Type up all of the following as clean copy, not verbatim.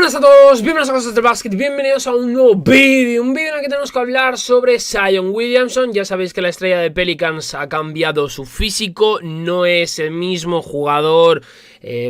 Buenas a todos, bienvenidos a Cosas del Básquet, bienvenidos a un nuevo vídeo, en el que tenemos que hablar sobre Zion Williamson. Ya sabéis que la estrella de Pelicans ha cambiado su físico, no es el mismo jugador,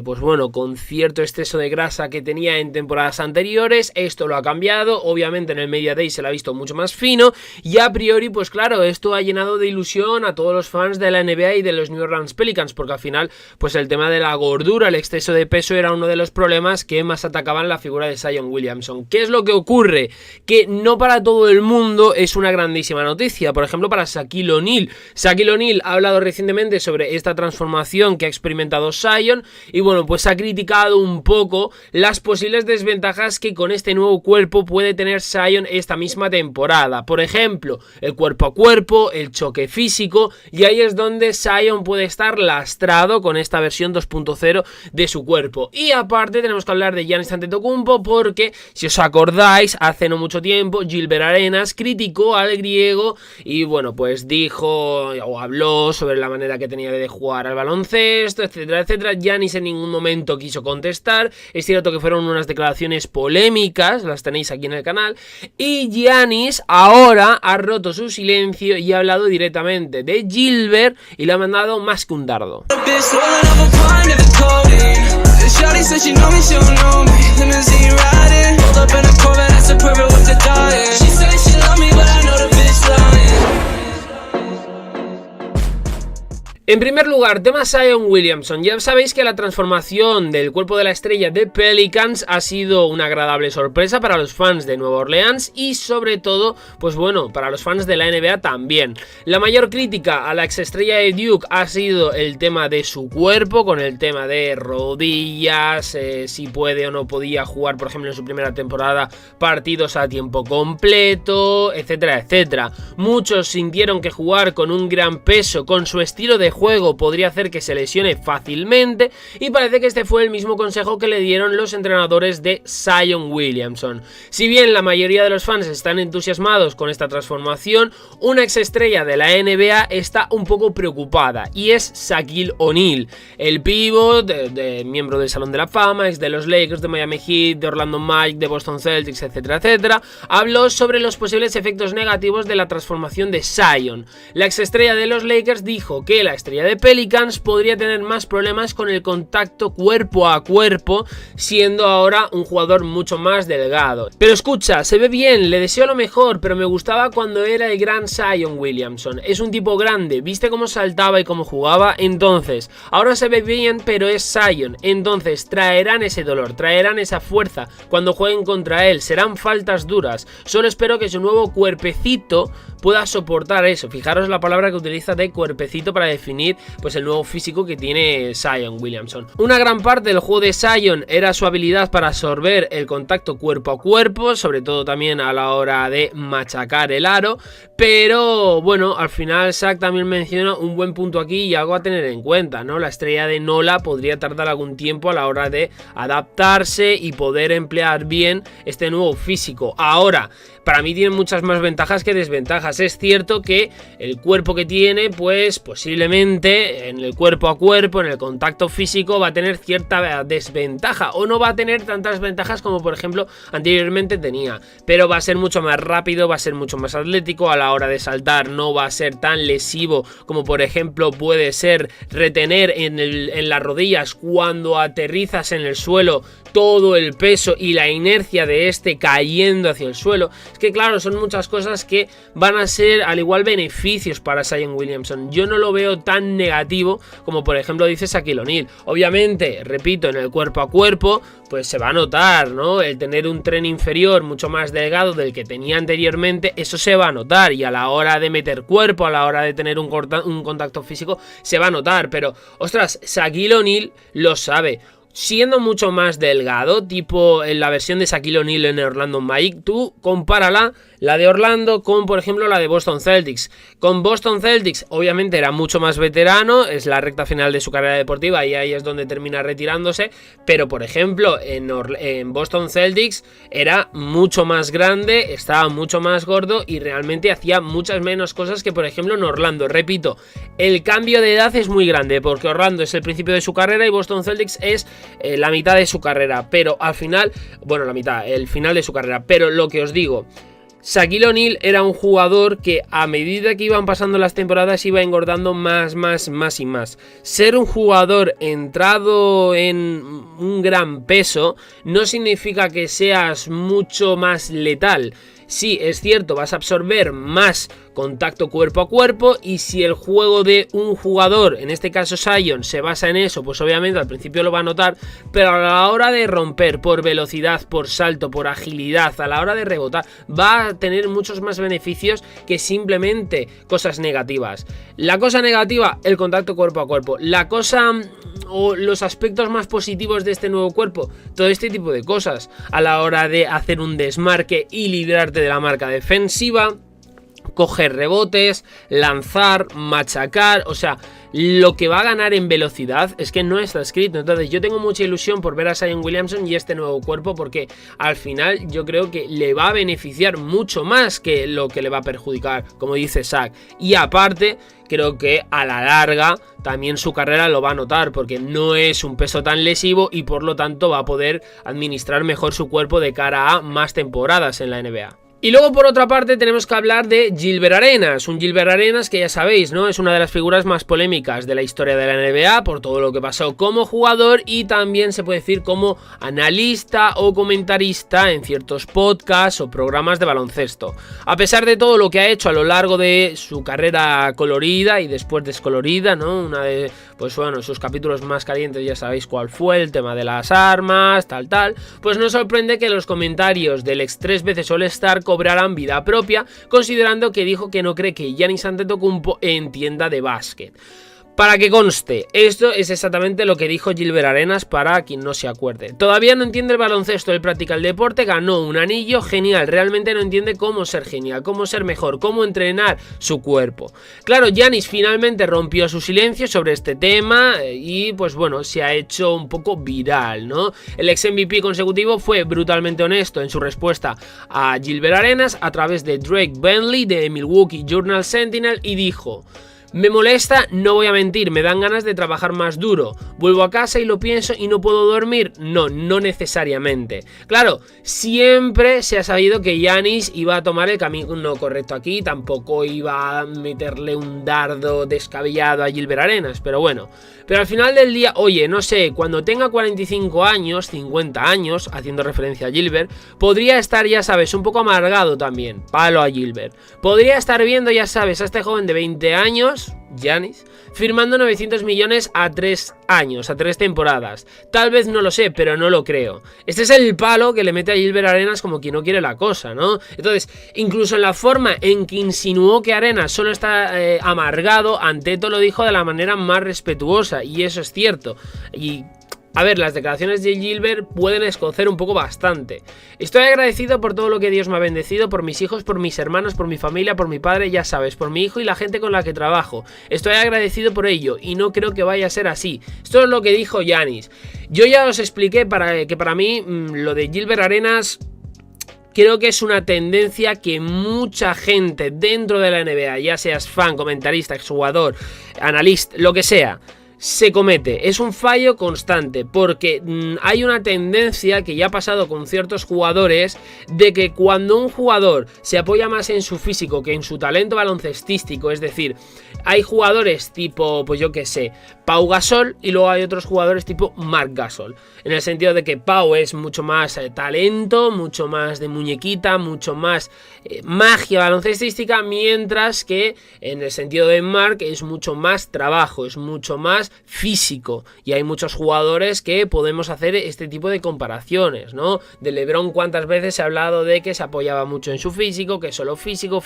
pues bueno, con cierto exceso de grasa que tenía en temporadas anteriores. Esto lo ha cambiado, obviamente en el Media Day se lo ha visto mucho más fino y a priori, pues claro, esto ha llenado de ilusión a todos los fans de la NBA y de los New Orleans Pelicans, porque al final, pues el tema de la gordura, el exceso de peso era uno de los problemas que más atacaban la figura de Zion Williamson. ¿Qué es lo que ocurre? Que no para todo el mundo es una grandísima noticia. Por ejemplo, para Shaquille O'Neal. Shaquille O'Neal ha hablado recientemente sobre esta transformación que ha experimentado Zion y bueno, pues ha criticado un poco las posibles desventajas que con este nuevo cuerpo puede tener Zion esta misma temporada. Por ejemplo, el cuerpo a cuerpo, el choque físico, y ahí es donde Zion puede estar lastrado con esta versión 2.0 de su cuerpo. Y aparte tenemos que hablar de Giannis Antetokounmpo, porque si os acordáis, hace no mucho tiempo Gilbert Arenas criticó al griego y bueno, pues dijo o habló sobre la manera que tenía de jugar al baloncesto, etcétera, etcétera. Giannis en ningún momento quiso contestar. Es cierto que fueron unas declaraciones polémicas, las tenéis aquí en el canal, y Giannis ahora ha roto su silencio y ha hablado directamente de Gilbert y le ha mandado más que un dardo. En primer lugar, tema Zion Williamson. Ya sabéis que la transformación del cuerpo de la estrella de Pelicans ha sido una agradable sorpresa para los fans de Nueva Orleans y sobre todo, pues bueno, para los fans de la NBA también. La mayor crítica a la exestrella de Duke ha sido el tema de su cuerpo, con el tema de rodillas, si puede o no podía jugar, por ejemplo, en su primera temporada partidos a tiempo completo, etcétera, etcétera. Muchos sintieron que jugar con un gran peso, con su estilo de juego, podría hacer que se lesione fácilmente, y parece que este fue el mismo consejo que le dieron los entrenadores de Zion Williamson. Si bien la mayoría de los fans están entusiasmados con esta transformación, una exestrella de la NBA está un poco preocupada, y es Shaquille O'Neal, el pívot, miembro del Salón de la Fama, ex de los Lakers, de Miami Heat, de Orlando Magic, de Boston Celtics, etcétera, etcétera. Habló sobre los posibles efectos negativos de la transformación de Zion. La exestrella de los Lakers dijo que la estrella de Pelicans podría tener más problemas con el contacto cuerpo a cuerpo, siendo ahora un jugador mucho más delgado. Pero escucha, se ve bien, le deseo lo mejor, pero me gustaba cuando era el gran Zion Williamson. Es un tipo grande, viste cómo saltaba y cómo jugaba. Entonces, ahora se ve bien, pero es Zion. Entonces, traerán ese dolor, traerán esa fuerza cuando jueguen contra él, serán faltas duras. Solo espero que su nuevo cuerpecito pueda soportar eso. Fijaros la palabra que utiliza de cuerpecito para definir pues el nuevo físico que tiene Zion Williamson. Una gran parte del juego de Zion era su habilidad para absorber el contacto cuerpo a cuerpo, sobre todo también a la hora de machacar el aro, pero bueno, al final Shaq también menciona un buen punto aquí y algo a tener en cuenta, ¿no? La estrella de Nola podría tardar algún tiempo a la hora de adaptarse y poder emplear bien este nuevo físico. Ahora, para mí tiene muchas más ventajas que desventajas. Es cierto que el cuerpo que tiene, pues posiblemente en el cuerpo a cuerpo, en el contacto físico, va a tener cierta desventaja, o no va a tener tantas ventajas como por ejemplo anteriormente tenía, pero va a ser mucho más rápido, va a ser mucho más atlético, a la hora de saltar no va a ser tan lesivo como por ejemplo puede ser retener en las rodillas cuando aterrizas en el suelo todo el peso y la inercia de este cayendo hacia el suelo. Es que claro, son muchas cosas que van a ser al igual beneficios para Zion Williamson. Yo no lo veo tan negativo como por ejemplo dice Shaquille O'Neal. Obviamente, repito, en el cuerpo a cuerpo pues se va a notar, ¿no? El tener un tren inferior mucho más delgado del que tenía anteriormente, eso se va a notar, y a la hora de meter cuerpo, a la hora de tener un contacto físico, se va a notar. Pero ostras, Shaquille O'Neal lo sabe. Siendo mucho más delgado, tipo en la versión de Shaquille O'Neal en Orlando Magic, tú compárala la de Orlando con, por ejemplo, la de Boston Celtics. Con Boston Celtics, obviamente era mucho más veterano, es la recta final de su carrera deportiva y ahí es donde termina retirándose, pero por ejemplo, en Boston Celtics era mucho más grande, estaba mucho más gordo y realmente hacía muchas menos cosas que, por ejemplo, en Orlando. Repito, el cambio de edad es muy grande, porque Orlando es el principio de su carrera y Boston Celtics es la mitad de su carrera, pero al final, bueno, el final de su carrera, pero lo que os digo, Shaquille O'Neal era un jugador que a medida que iban pasando las temporadas iba engordando más y más. Ser un jugador entrado en un gran peso no significa que seas mucho más letal. Sí, es cierto, vas a absorber más contacto cuerpo a cuerpo, y si el juego de un jugador, en este caso Zion, se basa en eso, pues obviamente al principio lo va a notar, pero a la hora de romper por velocidad, por salto, por agilidad, a la hora de rebotar, va a tener muchos más beneficios que simplemente cosas negativas. La cosa negativa, el contacto cuerpo a cuerpo. La cosa o los aspectos más positivos de este nuevo cuerpo, todo este tipo de cosas a la hora de hacer un desmarque y librarte de la marca defensiva, coger rebotes, lanzar, machacar, o sea, lo que va a ganar en velocidad es que no está escrito. Entonces yo tengo mucha ilusión por ver a Zion Williamson y este nuevo cuerpo, porque al final yo creo que le va a beneficiar mucho más que lo que le va a perjudicar, como dice Shaq. Y aparte, creo que a la larga también su carrera lo va a notar, porque no es un peso tan lesivo y por lo tanto va a poder administrar mejor su cuerpo de cara a más temporadas en la NBA. Y luego por otra parte tenemos que hablar de Gilbert Arenas, un Gilbert Arenas que ya sabéis, ¿no? Es una de las figuras más polémicas de la historia de la NBA por todo lo que pasó como jugador y también se puede decir como analista o comentarista en ciertos podcasts o programas de baloncesto. A pesar de todo lo que ha hecho a lo largo de su carrera colorida y después descolorida, ¿no? Una de, pues bueno, sus capítulos más calientes ya sabéis cuál fue, el tema de las armas, tal, pues no sorprende que los comentarios del ex 3 veces All-Star cobrarán vida propia, considerando que dijo que no cree que Giannis Antetokounmpo entienda de básquet. Para que conste, esto es exactamente lo que dijo Gilbert Arenas, para quien no se acuerde. Todavía no entiende el baloncesto, él practica el deporte, ganó un anillo, genial, realmente no entiende cómo ser genial, cómo ser mejor, cómo entrenar su cuerpo. Claro, Giannis finalmente rompió su silencio sobre este tema y pues bueno, se ha hecho un poco viral, ¿no? El ex MVP consecutivo fue brutalmente honesto en su respuesta a Gilbert Arenas a través de Drake Bentley de Milwaukee Journal Sentinel y dijo: me molesta, no voy a mentir, me dan ganas de trabajar más duro. ¿Vuelvo a casa y lo pienso y no puedo dormir? No, no necesariamente. Claro, siempre se ha sabido que Giannis iba a tomar el camino correcto aquí, tampoco iba a meterle un dardo descabellado a Gilbert Arenas, pero bueno. Pero al final del día, oye, no sé, cuando tenga 45 años, 50 años, haciendo referencia a Gilbert, podría estar, ya sabes, un poco amargado también, palo a Gilbert. Podría estar viendo, ya sabes, a este joven de 20 años, Giannis, firmando 900 millones a 3 años, a 3 temporadas. Tal vez no lo sé, pero no lo creo. Este es el palo que le mete a Gilbert Arenas como quien no quiere la cosa, ¿no? Entonces, incluso en la forma en que insinuó que Arenas solo está amargado, Antetokounmpo lo dijo de la manera más respetuosa, y eso es cierto. Y a ver, las declaraciones de Gilbert pueden escocer un poco bastante. Estoy agradecido por todo lo que Dios me ha bendecido, por mis hijos, por mis hermanos, por mi familia, por mi padre, ya sabes, por mi hijo y la gente con la que trabajo. Estoy agradecido por ello y no creo que vaya a ser así. Esto es lo que dijo Giannis. Yo ya os expliqué que para mí lo de Gilbert Arenas creo que es una tendencia que mucha gente dentro de la NBA, ya seas fan, comentarista, exjugador, analista, lo que sea, se comete. Es un fallo constante porque hay una tendencia que ya ha pasado con ciertos jugadores, de que cuando un jugador se apoya más en su físico que en su talento baloncestístico, es decir, hay jugadores tipo, pues yo que sé, Pau Gasol, y luego hay otros jugadores tipo Marc Gasol, en el sentido de que Pau es mucho más talento, mucho más de muñequita, mucho más magia baloncestística, mientras que en el sentido de Marc es mucho más trabajo, es mucho más físico, y hay muchos jugadores que podemos hacer este tipo de comparaciones, ¿no? De LeBron, cuántas veces se ha hablado de que se apoyaba mucho en su físico, que solo físico,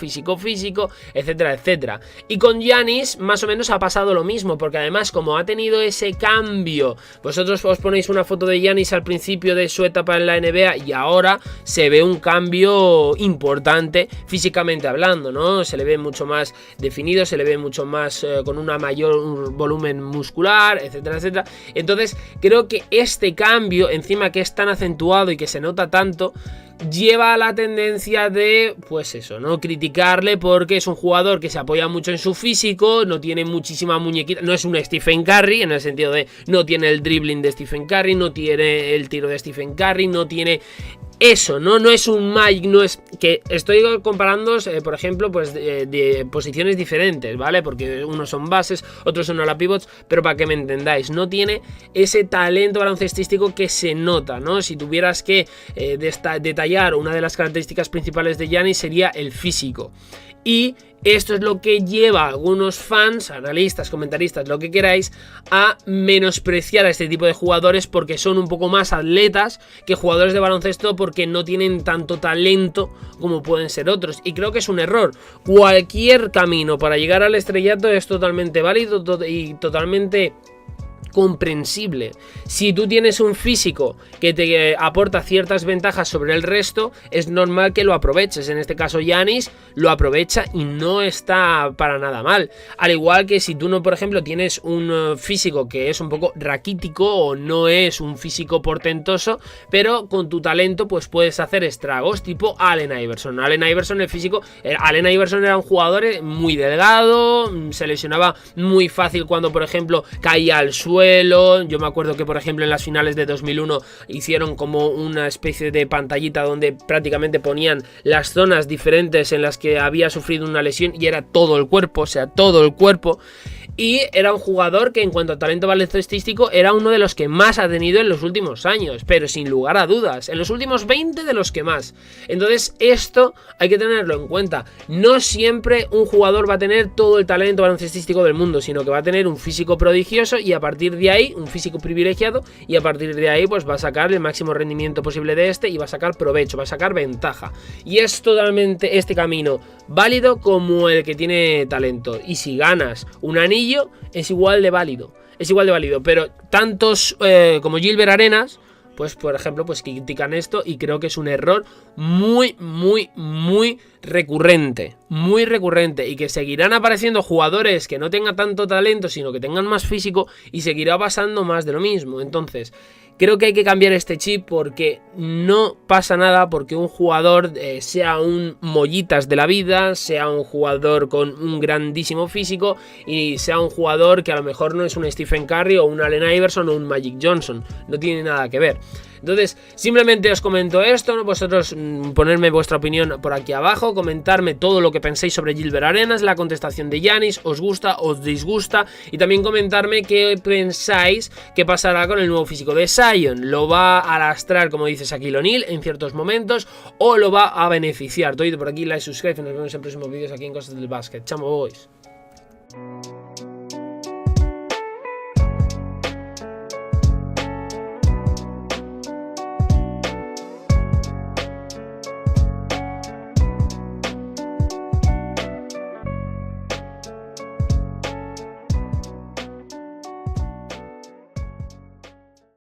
etcétera, etcétera. Y con Giannis más o menos ha pasado lo mismo, porque además como ha tenido ese cambio, vosotros os ponéis una foto de Giannis al principio de su etapa en la NBA y ahora se ve un cambio importante físicamente hablando, ¿no? Se le ve mucho más definido, se le ve mucho más con una mayor volumen muscular, etcétera, etcétera. Entonces creo que este cambio, encima que es tan acentuado y que se nota tanto, lleva a la tendencia de, pues eso, no criticarle porque es un jugador que se apoya mucho en su físico, no tiene muchísima muñequita, no es un Stephen Curry en el sentido de no tiene el dribbling de Stephen Curry, no tiene el tiro de Stephen Curry, no tiene eso, no es un Magic, no es que estoy comparando, por ejemplo, pues de posiciones diferentes, ¿vale? Porque unos son bases, otros son ala pivots, pero para que me entendáis, no tiene ese talento baloncestístico que se nota, ¿no? Si tuvieras que detallar una de las características principales de Giannis sería el físico. Y esto es lo que lleva a algunos fans, analistas, comentaristas, lo que queráis, a menospreciar a este tipo de jugadores porque son un poco más atletas que jugadores de baloncesto porque no tienen tanto talento como pueden ser otros. Y creo que es un error. Cualquier camino para llegar al estrellato es totalmente válido y totalmente comprensible. Si tú tienes un físico que te aporta ciertas ventajas sobre el resto, es normal que lo aproveches. En este caso Giannis lo aprovecha y no está para nada mal. Al igual que si tú no, por ejemplo, tienes un físico que es un poco raquítico o no es un físico portentoso, pero con tu talento pues puedes hacer estragos, tipo Allen Iverson. Allen Iverson, el físico, Allen Iverson era un jugador muy delgado, se lesionaba muy fácil cuando, por ejemplo, caía al suelo. Yo me acuerdo que, por ejemplo, en las finales de 2001 hicieron como una especie de pantallita donde prácticamente ponían las zonas diferentes en las que había sufrido una lesión y era todo el cuerpo, o sea, todo el cuerpo. Y era un jugador que en cuanto a talento baloncestístico era uno de los que más ha tenido en los últimos años, pero sin lugar a dudas, en los últimos 20 de los que más. Entonces esto hay que tenerlo en cuenta. No siempre un jugador va a tener todo el talento baloncestístico del mundo, sino que va a tener un físico prodigioso y a partir de ahí, un físico privilegiado, y a partir de ahí pues va a sacar el máximo rendimiento posible de este y va a sacar provecho, va a sacar ventaja. Y es totalmente este camino válido como el que tiene talento. Y si ganas un anillo, es igual de válido, pero tantos como Gilbert Arenas, pues por ejemplo, pues critican esto y creo que es un error muy recurrente, y que seguirán apareciendo jugadores que no tengan tanto talento, sino que tengan más físico y seguirá pasando más de lo mismo. Entonces creo que hay que cambiar este chip porque no pasa nada porque un jugador sea un Mollitas de la vida, sea un jugador con un grandísimo físico y sea un jugador que a lo mejor no es un Stephen Curry o un Allen Iverson o un Magic Johnson. No tiene nada que ver. Entonces, simplemente os comento esto, ¿no? Vosotros ponerme vuestra opinión por aquí abajo, comentarme todo lo que penséis sobre Gilbert Arenas, la contestación de Giannis, os gusta, os disgusta, y también comentarme qué pensáis que pasará con el nuevo físico de Zion. ¿Lo va a lastrar, como dice Shaquille O'Neal, en ciertos momentos, o lo va a beneficiar? Todo por aquí, like, subscribe, y nos vemos en próximos vídeos aquí en Cosas del Básquet. Chamo, boys.